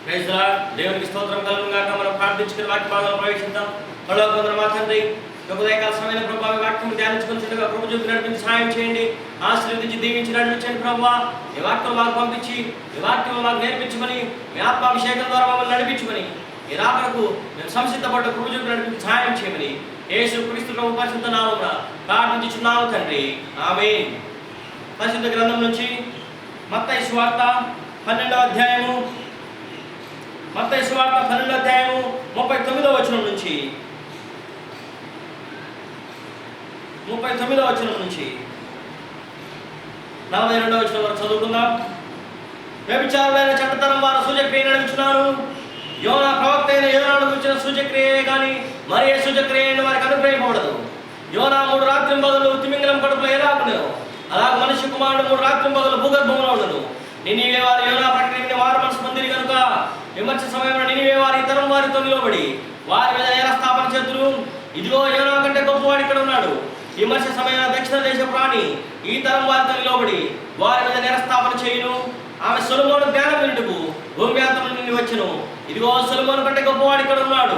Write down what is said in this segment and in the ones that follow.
Praise lord. దేవునికి స్తోత్రం కలుగును గాక. మనం ప్రార్థించుకుని వాక్య భాగంలో ప్రవేశిద్దాం. పరలోకమందున్న మా తండ్రి, ఉదయకాల సమయంలో ప్రభు మీ వాక్యం ధ్యానించుకుని ప్రభు చూపి నడిపించి సహాయం చేయండి, ఆశీర్వదించి దీవించి నడిపించండి ప్రభు. ఈ వాక్యం మాకు పంపించి ఈ వాక్యం మాకు నేర్పించమని, మీ ఆత్మాభిషేకం ద్వారా మమ్మల్ని నడిపించమని, ఈ రాకడకు మేము సంసిద్ధపడ్డ ప్రభు చూపి నడిపించి సహాయం చేయమని యేసు క్రీస్తు ప్రభు పరిశుద్ధ నామమున ప్రార్థించుచున్నాము తండ్రి, ఆమేన్. పరిశుద్ధ గ్రంథం నుంచి మత్తయి సువార్త 12వ అధ్యాయము 39వ వచనం నుంచి 42వ వచనం వరకు చదువుకుందాం. వ్యభిచారులైన చెడ్డతనం వారు సూచక్రియ నడుచున్నారు. యోనా ప్రవక్త అయిన యోనాను గురించిన సూచక్రియే కానీ మరి ఏ సూచక్రియ వారికి అనుగ్రహింపబడదు. యోనా 3 రాత్రింబగళ్ళు తిమింగలం కడుపులో ఎలాగునేను, అలాగే మనిషి కుమారుడు 3 రాత్రింబగళ్ళు భూగర్భంలో ఉండను. నినివే వారు యోనా ప్రక్రియని వారు మనసు పొందిరి కనుక విమర్శ సమయంలో నినివే వారి ఇతరం వారితో నిలబడి వారి మీద నేరస్థాపన చేతులు. ఇదిగో యోనా కంటే గొప్పవాడు ఇక్కడ ఉన్నాడు. విమర్శ సమయంలో దక్షిణ దేశ ప్రాణి ఈ తరం వారితో నిలబడి వారి మీద నేరస్థాపన చేయును. ఆమె సొలొమోను జ్ఞానం వినుటకు భూమ్యాంతము నుండి వచ్చెను. ఇదిగో సొలొమోను కంటే గొప్పవాడు ఇక్కడ ఉన్నాడు.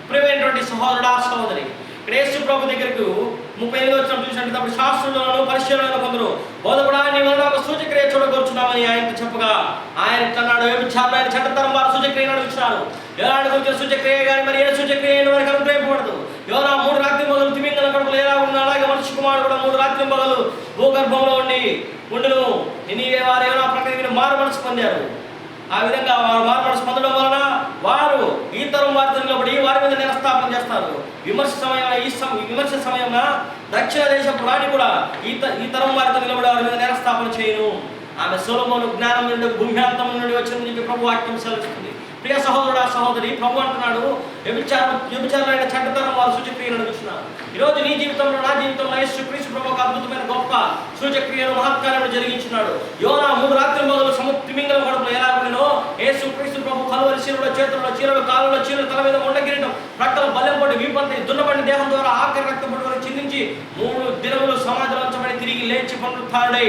ప్రియమైనటువంటి సహోదరుడా సహోదరి, ఇక్కడ యేసు ప్రభు దగ్గరకు 38వ వచనం చూసినప్పుడు శాస్త్రులను పరిశీలనలు కొందరు బోధకుడా నీ వలన ఒక సూచక్రియ చూడగొరుచున్నామని ఆయనకు చెప్పగా ఆయన అన్నాడు, వ్యభిచారులైన చెడ్డతనం వారు సూచక్రియను అడుగుతున్నారు. యోనాను గురించిన సూచక్రియ కానీ మరి ఏ సూచక్రియ వారికి అనుగ్రహింపబడదు. యోనా 3 రాత్రింబగళ్ళు తిమింగలం కడుపులో ఎలా ఉన్న, అలాగే మనిషి కుమారుడు కూడా 3 రాత్రింబగళ్ళు భూగర్భంలో ఉండును. నినివే వారు యోనా ప్రక్రియను మారు మనసు పొందారు. ఆ విధంగా వారు మారు మనసు పొందడం వలన వారు ఈ తరం వారితో నిలబడి వారి మీద నేరస్థాపన చేస్తారు. విమర్శ సమయంలో దక్షిణ దేశపు రాణి కూడా ఈ తరం వారితో నిలబడి వారి మీద నేరస్థాపన చేయను. ఆమె సొలొమోను జ్ఞానం నుండి భూమ్యాంతం నుండి వచ్చిందని చెప్పి ప్రభు వాక్యం సెలవిస్తుంది. ప్రియ సహోదరుడా సహోదరి, ప్రభు అంటున్నాడు, వ్యభిచారులైన చెడ్డతనం వారు సూచక్రియలు నడుస్తున్నారు. ఈరోజు నీ జీవితంలో నా జీవితంలో యేసు క్రీస్తు ప్రభు ఒక అద్భుతమైన గొప్ప సూచక్రియలు మహత్కార్యములు జరిగించున్నాడు. యోనా 3 రాత్రింబగళ్ళు తిమింగలం కడుపులో ఎలా ఉండెనో యేసు క్రీస్తు ప్రభు కలువరి శిలువలో చేతుల్లో చీరలు, కాళ్ళలో చీరలు, తల మీద మొండ కిరీటం, రక్తం బల్లెం పడి వీపంతి దున్నబడిన దేహం ద్వారా ఆఖరి రక్తం పడి వరకు చిందించి 3 దినములు సమాధిలో ఉంచబడి తిరిగి లేచి పునరుత్థానుడై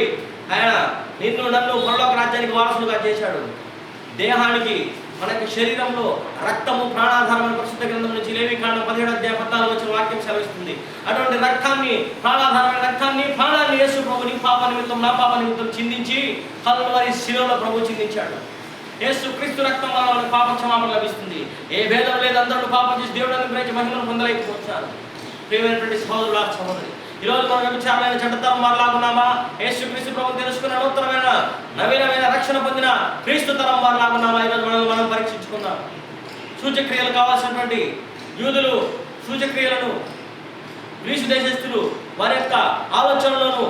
ఆయన నిన్ను నన్ను పరలోక రాజ్యానికి వారసులుగా చేశాడు. దేహానికి మనకి శరీరంలో రక్తము ప్రాణాధారమైన పరిశుద్ధ గ్రంథం నుంచి లేవికాండం 17వ అధ్యాయం 14వ వచనం వాక్యం సెలవిస్తుంది. అటువంటి రక్తాన్ని, ప్రాణాధారమైన రక్తాన్ని, ప్రాణాన్ని యేసు ప్రభు నీ పాప నిమిత్తం నా పాప నిమిత్తం చిందించి కలువరి శిలువలో ప్రభు చిందించాడు. యేసు క్రీస్తు రక్తం వల్ల మనకు పాప క్షమాపణ లభిస్తుంది. ఏ భేదం లేదు, అందరూ పాపం చేసి దేవుడు అనుగ్రహించి మహిమను పొందలేకపోతున్నారు. ప్రియమైనటువంటి సహోదరుల సహోదరి, ఈరోజు మనం వ్యభిచారులైన చెడ్డతనం వారిలాగున్నామా? యేసు క్రీస్తు ప్రభువును తెలుసుకున్న నూతనమైన నవీనమైన రక్షణ పొందిన క్రీస్తు తరం వారిలాగున్నామా? ఈరోజు మనం పరీక్షించుకుందాం. సూచక్రియలు కావాల్సినటువంటి యూదులు సూచక్రియలను, గ్రీసు దేశస్థులు వారి యొక్క ఆలోచనలను,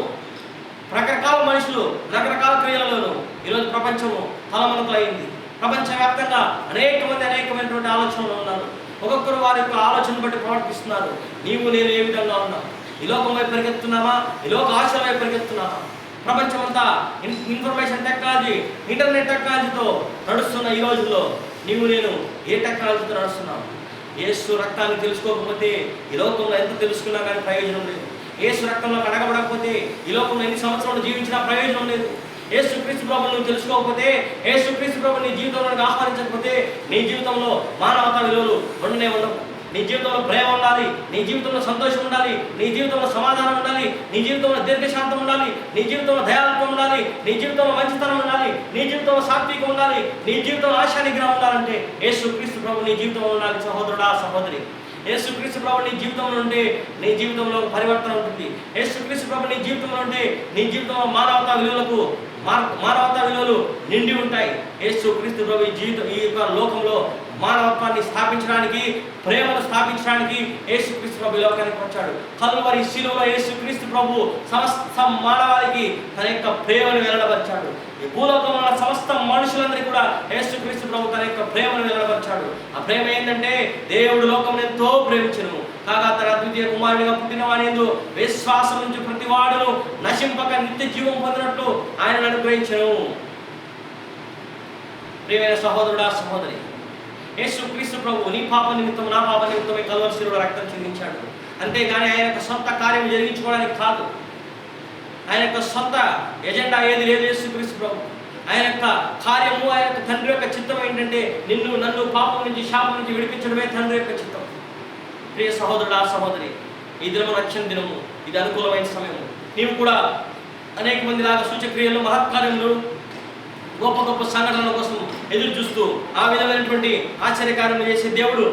రకరకాల మనుషులు రకరకాల క్రియలలోనూ ఈరోజు ప్రపంచము తలమునకలైంది. ప్రపంచవ్యాప్తంగా అనేకమైనటువంటి ఆలోచనలు ఉన్నారు. ఒక్కొక్కరు వారి యొక్క ఆలోచన బట్టి ప్రవర్తిస్తున్నారు. నీవు నేను ఏ విధంగా ఉన్నావు? ఈ లోకం వైపు పరిగెత్తున్నామా? ఈ లోక ఆశల వైపు పరిగెత్తున్నామా? ప్రపంచమంతా ఇన్ఫర్మేషన్ టెక్నాలజీ, ఇంటర్నెట్ టెక్నాలజీతో నడుస్తున్న ఈ రోజుల్లో నీవు నేను ఏ టెక్నాలజీతో నడుస్తున్నావు? యేసు రక్తాన్ని తెలుసుకోకపోతే ఈ లోకంలో ఎంత తెలుసుకున్నా కానీ ప్రయోజనం లేదు. యేసు రక్తంలో కడగబడకపోతే ఈ లోకంలో ఎన్ని సంవత్సరాలు జీవించినా ప్రయోజనం లేదు. యేసు క్రీస్తు ప్రభువును నువ్వు తెలుసుకోకపోతే, యేసు క్రీస్తు ప్రభువుని నీ జీవితంలోకి ఆహ్వానించకపోతే నీ జీవితంలో మానవతా విలువలు ఉండనే ఉండవు. నీ జీవితంలో ప్రేమ ఉండాలి, నీ జీవితంలో సంతోషం ఉండాలి, నీ జీవితంలో సమాధానం ఉండాలి, నీ జీవితంలో దీర్ఘశాంతం ఉండాలి, నీ జీవితంలో దయాళుత్వం ఉండాలి, నీ జీవితంలో మంచితనం ఉండాలి, నీ జీవితంలో సాత్వికం ఉండాలి, నీ జీవితంలో ఆశా నిగ్రహం ఉండాలంటే యేసు క్రీస్తు ప్రభు నీ జీవితంలో ఉండాలి. సహోదరుడా సహోదరి, యేసు క్రీస్తు ప్రభు నీ జీవితంలో ఉంటే నీ జీవితంలో పరివర్తన ఉంటుంది. యేసు క్రీస్తు ప్రభు నీ జీవితంలో ఉంటే నీ జీవితంలో మానవతా విలువలు నిండి ఉంటాయి. యేసు క్రీస్తు ప్రభు ఈ యొక్క లోకంలో మానవత్వాన్ని స్థాపించడానికి, ప్రేమను స్థాపించడానికి యేసు క్రీస్తు ప్రభు లోకానికి వచ్చాడు. కలువరి శిలువలో యేసు క్రీస్తు ప్రభు సమస్త మానవాళికి తన యొక్క ప్రేమను వెల్లడపరిచాడు. ఈ భూలోకంలో ఉన్న సమస్త మనుషులందరికీ కూడా యేసు క్రీస్తు ప్రభు తన యొక్క ప్రేమను వెల్లడపరిచాడు. ఆ ప్రేమ ఏంటంటే దేవుడు లోకం ఎంతో ప్రేమించెను కాగా తన ద్వితీయ కుమారుడిగా పుట్టిన వానియందు విశ్వాసం నుంచి ప్రతి వాడును నశింపక నిత్య జీవం పొందినట్లు ఆయన అనుగ్రహించెను. ప్రియమైన సహోదరుడా సహోదరి, యేసు క్రీస్తు ప్రభు నీ పాప నిమిత్తం నా పాప నిమిత్తమే కలువరి శిలువలో రక్తం చిందించాడు. అంతేగాని ఆయన యొక్క సొంత కార్యం జరిగించుకోవడానికి కాదు. ఆయన యొక్క సొంత ఎజెండా ఏది లేదు. యేసు క్రీస్తు ప్రభు ఆయన యొక్క కార్యము, ఆయన యొక్క తండ్రి యొక్క చిత్తం ఏంటంటే నిన్ను నన్ను పాపం నుంచి శాపం నుంచి విడిపించడమే తండ్రి యొక్క చిత్తం. ప్రియ సహోదరుడా సహోదరి, ఈ దినము రక్షణ దినము, ఇది అనుకూలమైన సమయము. నీవు కూడా అనేక మంది లాగా సూచక్రియలు, మహత్కార్యములు, గొప్ప గొప్ప సంఘటనల కోసం ఎదురు చూస్తూ ఆ విధమైనటువంటి ఆశ్చర్యకార్యములు చేసే దేవుడు,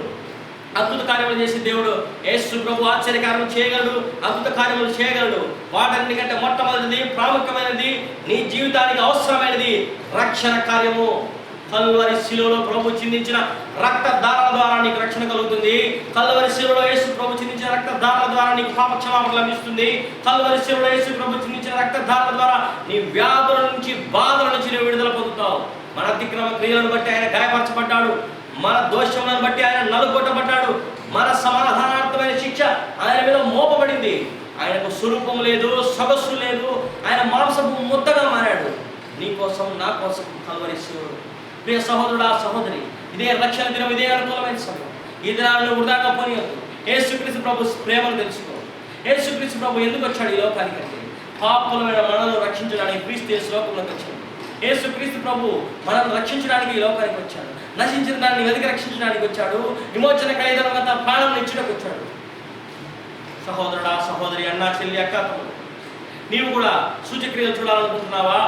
అద్భుత కార్యములు చేసే దేవుడు యేసు ప్రభు ఆశ్చర్యకార్యములు చేయగలడు, అద్భుత కార్యములు చేయగలడు. వాటన్నిటికంటే మొట్టమొదటిది, ప్రాముఖ్యమైనది, నీ జీవితానికి అవసరమైనది రక్షణ కార్యము. కల్వరి శిలువలో ప్రభు చిందించిన రక్తధారల ద్వారా నీకు రక్షణ కలుగుతుంది. కల్వరి శిలువలో యేసు ప్రభు చిందించిన రక్తధారల ద్వారా నీకు పాప క్షమాపణ లభిస్తుంది. కల్వరి శిలువలో యేసు ప్రభు చిందించిన రక్తధారల ద్వారా నీ వ్యాధుల నుంచి, బాధల నుంచి నువ్వు విడుదల పొందుతావు. మన అతిక్రమ క్రియలను బట్టి ఆయన గాయపరచబడ్డాడు, మన దోషములను బట్టి ఆయన నలుగొట్టబడ్డాడు, మన సమాధానార్థమైన శిక్ష ఆయన మీద మోపబడింది. ఆయనకు స్వరూపం లేదు, సొగస్సు లేదు, ఆయన మాంసపు ముద్దగా మారాడు. నీ కోసం, నా కోసం కల్వరి శిలువలో. ప్రియ సహోదరుడా సహోదరి, ఇదే రక్షణ దినం, ఇదే అనుకూలమైన సమయం. ఈ దినాలను వృధాగా పోనీయొద్దు. యేసుక్రీస్తు ప్రభు ప్రేమను తెలుసుకో. యేసుక్రీస్తు ప్రభు ఎందుకు వచ్చాడు ఈ లోకానికి అంటే పాపులమైన మనల్ని రక్షించడానికి క్రీస్తు యేసు లోకంలోకి వచ్చాడు. యేసుక్రీస్తు ప్రభు మనల్ని రక్షించడానికి ఈ లోకానికి వచ్చాడు. నశించిన దాన్ని వెతికి రక్షించడానికి వచ్చాడు. విమోచన కలిగిన తన ప్రాణం ఇచ్చడానికి వచ్చాడు. సహోదరుడా సహోదరి, అన్నా చెల్లి, అక్క తమ్ముడు, నీవు కూడా సూచక్రియలు చూడాలనుకుంటున్నావా?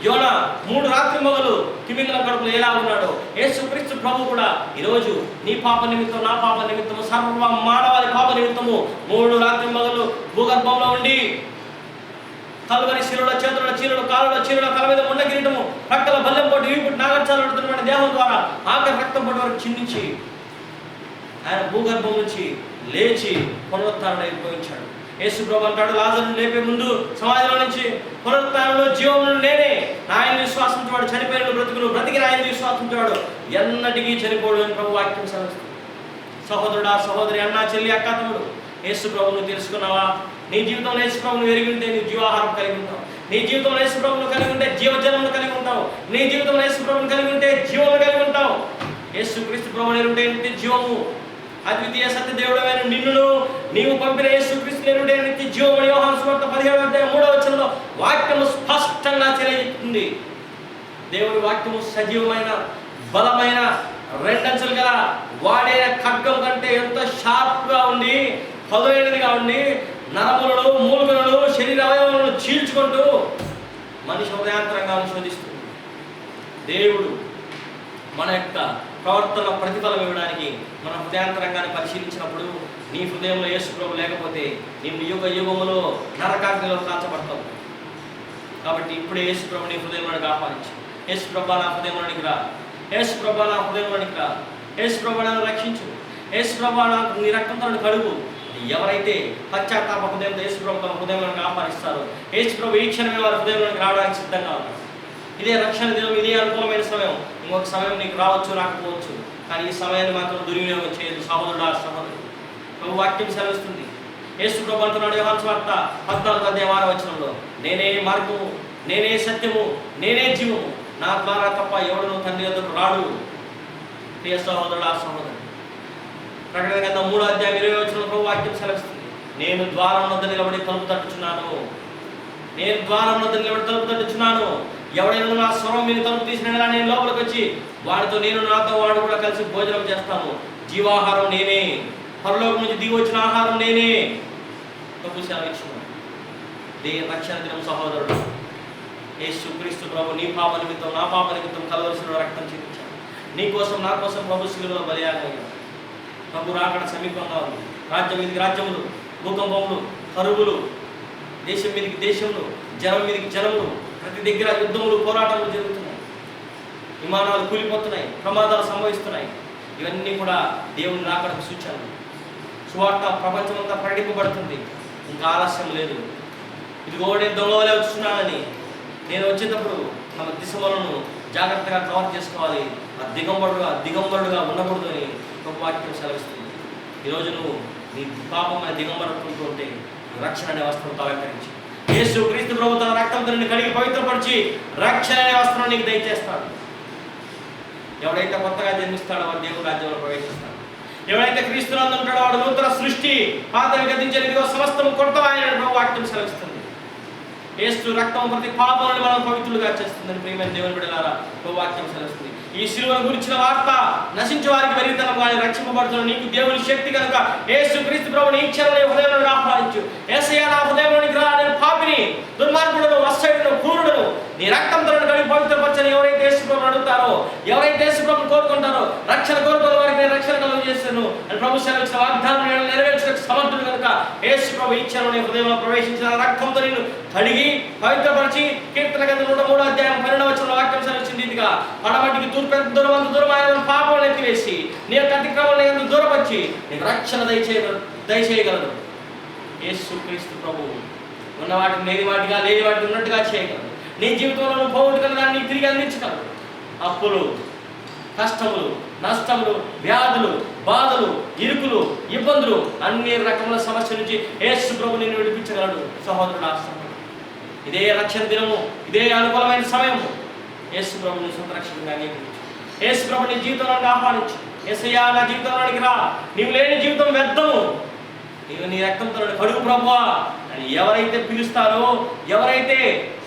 యోనా 3 రాత్రి మొగలు తిమింగలం కడుపులో ఎలా ఉన్నాడో యేసుక్రీస్తు ప్రభు కూడా ఈరోజు నీ పాప నిమిత్తం, నా పాప నిమిత్తము, సర్వ మానవాళి పాప నిమిత్తము 3 రాత్రి మొగలు భూగర్భంలో ఉండి కల్వరి శిలువలో చేతుల చీరలు, కాళ్ళలో చీరలు, కల మీద ముండ కిరీటము, రక్తల బల్లెం పోటు, వీపు నాగర్చాలడుతున్నటువంటి దేహం ద్వారా ఆఖరి రక్తం పొడి వరకు చిందించి ఆయన భూగర్భం నుంచి లేచి పునరుత్థానం అయిపోయించాడు. యేసు ప్రభు అంటాడు, లాజరును లేపే ముందు సమాధిలో నుంచి, పునరుత్థానంలో జీవమును నేనే, ఆయన విశ్వాసించేవాడు చనిపోయిన బ్రతుకును, బ్రతికి ఆయన విశ్వాసించేవాడు ఎన్నటికీ చనిపోడు అని ప్రభు వాక్యం సెలవిస్తుంది. సహోదరుడా సహోదరి, అన్నా చెల్లి, అక్క తమ్ముడు, యేసు ప్రభువును తెలుసుకున్నావా? నీ జీవితంలో యేసు ప్రభువును ఎరిగి ఉంటే నీవు జీవాహారం కలిగి ఉంటావు. నీ జీవితంలో యేసు ప్రభువును కలిగి ఉంటే జీవజలమును కలిగి ఉంటావు. నీ జీవితంలో యేసు ప్రభువును కలిగి ఉంటే జీవము కలిగి ఉంటావు. యేసు క్రీస్తు ప్రభువును ఎరుంటే నిత్య జీవము, అద్వితీయ సత్య దేవుడైన నిన్నును నీవు పంపిన యేసుక్రీస్తు ఎరుంటే నిత్య జీవము. యోహాను సువార్త 17:3 వాక్యము స్పష్టంగా తెలియజేస్తుంది. దేవుడి వాక్యము సజీవమైన, బలమైన, రెండంచెలు గల వాడైన ఖడ్గం కంటే ఎంత షార్ప్గా ఉండి, పదునైనదిగా ఉండి, నరములను, మూలుగులను, శరీర అవయవాలను చీల్చుకుంటూ మనిషి హృదయాంతరంగాన్ని శోధిస్తుంది. దేవుడు మన యొక్క ప్రవర్తన ప్రతిఫలం ఇవ్వడానికి మన హృదయాంతరంగాన్ని పరిశీలించినప్పుడు నీ హృదయంలో యేసు ప్రభు లేకపోతే నీవు యుగ యుగములో నరకాగ్నిలో కాల్చబడతావు. కాబట్టి ఇప్పుడే యేసు ప్రభు నీ హృదయంలోనికి ఆహ్వానించు. యేసు ప్రభు నా హృదయంలోనికి రా, యేసు ప్రభు నా హృదయంలోనికి రా, యేసు ప్రభు నన్ను రక్షించు, యేసు ప్రభు నాకు నీ రక్తంతో కడుగు. ఎవరైతే పశ్చాత్తాప హృదయంతో యేసు ప్రభు తమ హృదయంలోనికి ఆహ్వానిస్తారో యేసు ప్రభు ఈ క్షణమే వారి హృదయంలోనికి రావడానికి సిద్ధంగా ఉన్నారు. ఇదే రక్షణ దినం, ఇదే అనుకూలమైన సమయం. ఇంకొక సమయం నీకు రావచ్చు, రాకపోవచ్చు, కానీ ఈ సమయాన్ని మాత్రం దుర్వినియోగం చేయదు. సహోదరుడా సహోదరు, ప్రభు వాక్యం సెలవిస్తుంది. యేసు ప్రభు అంటున్నాడు యోహాను సువార్త 14:6 నేనే మార్గము, నేనే సత్యము, నేనే జీవము, నా ద్వారా తప్ప ఎవడును తండ్రి వద్దకు రాడు. ప్రియ సహోదరుడా సహోదరు, ప్రకటన గ్రంథం 3:20 ప్రభు వాక్యం సెలవిస్తుంది. నేను ద్వారం వద్ద నిలబడి తలుపు తట్టుచున్నాను, నేను ద్వారం వద్ద నిలబడి తలుపు తట్టుచున్నాను. ఎవడైనా నా స్వరం మీరు తలుపు తీసినా నేను లోపలికి వచ్చి వాడితో, నేను నాతో వాడు కూడా కలిసి భోజనం చేస్తాము. జీవాహారం నేనే, పరలోకం నుంచి దిగి వచ్చిన ఆహారం నేనే. ప్రభు సెలవిచ్చున్నాను. రక్షణ దినం సహోదరుడు, యేసుక్రీస్తు ప్రభు నీ పాప నిమిత్తం, నా పాప నిమిత్తం కల్వరి శిలువలో రక్తం చిందించాడు. నీ కోసం, నా కోసం ప్రభు శిలువలో బలియాగం అయ్యాడు. ప్రభు రాకడ సమీపంగా ఉంది. రాజ్యం మీదకి రాజ్యములు, భూకంపములు, కరువులు, దేశం మీదకి దేశములు, జనం మీదకి జనములు, ప్రతి దగ్గర యుద్ధములు, పోరాటాలు జరుగుతున్నాయి. విమానాలు కూలిపోతున్నాయి, ప్రమాదాలు సంభవిస్తున్నాయి. ఇవన్నీ కూడా దేవుని రాకడకు సూచనలు. సువార్త ప్రపంచమంతా ప్రకటింపబడుతుంది. ఇంకా ఆలస్యం లేదు. ఇదిగో నేను దొంగవలే వచ్చున్నానని, నేను వచ్చేటప్పుడు మన దిశలను జాగ్రత్తగా కవర్ చేసుకోవాలి. ఆ దిగంబరుడుగా ఉండకూడదు అని ఒక వాక్యం సెలవిస్తుంది. ఈరోజు నువ్వు నీ పాపమైన దిగంబరత్వంతో ఉంటే రక్షణ అనే వస్త్రంతో అలంకరించి యేసు క్రీస్తు ప్రభు తన రక్తంతో నిన్ను కడిగి పవిత్రపరిచి రక్షణ అనే వస్త్రం నీకు దయచేస్తాడు. ఎవడైతే కొత్తగా జన్మిస్తాడో వాడు దేవుని రాజ్యంలో ప్రవేశిస్తాడు. ఎవడైతే క్రీస్తునందు ఉంటాడో వాడు నూతన సృష్టి, పాతవి గతించేదిగో సమస్తం కొత్త ఆయన ప్రభు వాక్యం సెలవిస్తుంది. యేసు రక్తం ప్రతి పాపాలను మనం పవిత్రులుగా చేస్తుందని ప్రియమైన దేవుని బిడ్డలారా వాక్యం సెలవుస్తుంది. ఈ శిలువను గురించిన వార్త నశించే వారికి వెరిగితనం కానీ రక్షింపబడుతున్న నీకు దేవుని శక్తి కనుక యేసు క్రీస్తు ప్రభుని ఈ క్షణంలో హృదయంలోకి ఆహ్వానించు. యేసయ్యా నా హృదయంలోనికి రా, నేను పాపిని, దుర్మార్గుడను, అసహ్యుడను, క్రూరుడను, నీ రక్తంతో కడిగి పవిత్రపరచని ఎవరైతే యేసు ప్రభుని అడుగుతారో, ఎవరైతే యేసు ప్రభుని కోరుకుంటారో, రక్షణ కోరుకున్న వారికి నేను రక్షణ కలుగు చేస్తాను అని ప్రభు సెలవించిన వాగ్దానం నేను నెరవేర్చడానికి సమర్థుడు కనుక యేసు ప్రభు ఈ క్షణంలో హృదయంలో ప్రవేశించిన రక్తంతో నేను కడిగి పవిత్రపరిచి కీర్తన గ్రంథం 103:12 వాక్యం సెలవించింది. ఇదిగా పడమటికి తూర్పు ఎంత దూరం అంత దూరం ఆయన పాపం ఎత్తివేసి నీ యొక్క అతిక్రమం ఎంత దూరపరిచి నీకు రక్షణ దయచేయగలదు. యేసు క్రీస్తు ప్రభువు ఉన్న వాటిని లేని వాటిగా, లేని వాటిని ఉన్నట్టుగా చేయగలదు. నీ జీవితంలో నువ్వు పోగొట్టుకున్న దాన్ని తిరిగి అందించగలదు. అప్పులు, కష్టములు, నష్టములు, వ్యాధులు, బాధలు, ఇరుకులు, ఇబ్బందులు, అన్ని రకముల సమస్య నుంచి యేసు ప్రభు నిన్ను విడిపించగలడు. సహోదరుడా, ఇదే రక్షణ దినము, ఇదే అనుకూలమైన సమయము. యేసు ప్రభుని సొంత రక్షణగా అంగీకరించు. యేసు ప్రభుని జీవితంలోకి ఆహ్వానించు. యేసయ్యా నా జీవితంలోనికి రా, నీవు లేని జీవితం వ్యర్థము, నీవు నీ రక్తంతో కడుగు ప్రభువా అని ఎవరైతే పిలుస్తారో, ఎవరైతే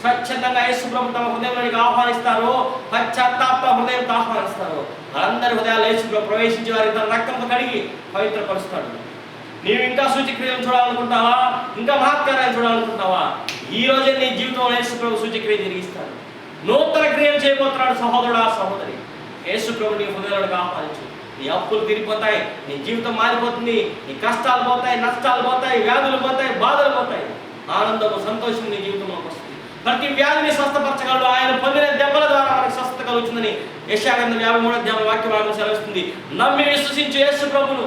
స్వచ్ఛందంగా యేసు ప్రభు తమ హృదయంలోనికి ఆహ్వానిస్తారో, పశ్చాత్తాప హృదయంతో ఆహ్వానిస్తారో, వాళ్ళందరి హృదయాలు యేసు ప్రభు ప్రవేశించి వారికి తన రక్తంతో కడిగి పవిత్రపరుస్తాడు. నీవు ఇంకా సూచక్రియలు చూడాలనుకుంటావా, ఇంకా మహత్కార్యాలు చూడాలనుకుంటావా, ఈ రోజే నీ జీవితంలో యేసు ప్రభు సూచక్రియ జరిగిస్తాడు. నూతన క్రియలు చేయబోతున్నాడు. సహోదరుడా, సహోదరి, యేసు ప్రభు నీ హృదయంలోకి ఆహ్వానించు. నీ అప్పులు తీరిపోతాయి, నీ జీవితం మారిపోతుంది, నీ కష్టాలు పోతాయి, నష్టాలు పోతాయి, వ్యాధులు పోతాయి, బాధలు పోతాయి, ఆనందము, సంతోషం నీ జీవితంలోకి వస్తుంది. ప్రతి వ్యాధిని స్వస్థపరచగలడు. ఆయన పొందిన దెబ్బల ద్వారా మనకు స్వస్థత కలుగుతుందని యెషయా గ్రంథం 53 వాక్య భాగం సెలవిస్తుంది. నమ్మి విశ్వసించు యేసు ప్రభును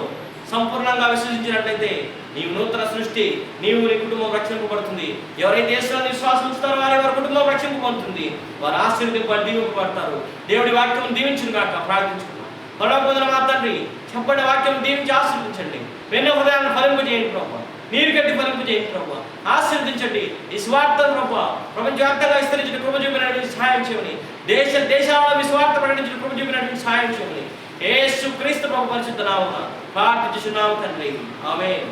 సంపూర్ణంగా విశ్వసించినట్లయితే నీవు నూతన సృష్టి, నీవు నీ కుటుంబం రక్షింపబడుతుంది. ఎవరైతే యేసులో విశ్వాసం ఉంచుతారో వారి కుటుంబం రక్షింపబడుతుంది. వారు ఆశీర్వదింపబడి దీవింపబడతారు. దేవుడి వాక్యం దీవించును గాక. ప్రార్థించుకున్నాం. పరలోకమందున్న మా తండ్రి, చెప్పండి వాక్యం దీవించి ఆశీర్వదించండి. వెన్న హృదయాన్ని ఫలింపు చేయండి ప్రభావ, నీరు కట్టి ఫలింపు చేయండి ప్రభావ, ఆశీర్వదించండి. ఈ స్వార్థ ప్రభావ ప్రపంచవ్యాప్తంగా విస్తరించిన కృప చూపినటువంటి సహాయం చేయమని, దేశాలలో విశ్వార్థ ప్రకటించిన కృప చూపినటువంటి సహాయం చేయమని యేసు క్రీస్తు ప్రభు పరిశుద్ధ నామమున ప్రార్థించుచున్నాము తండ్రి. ఆమేన్.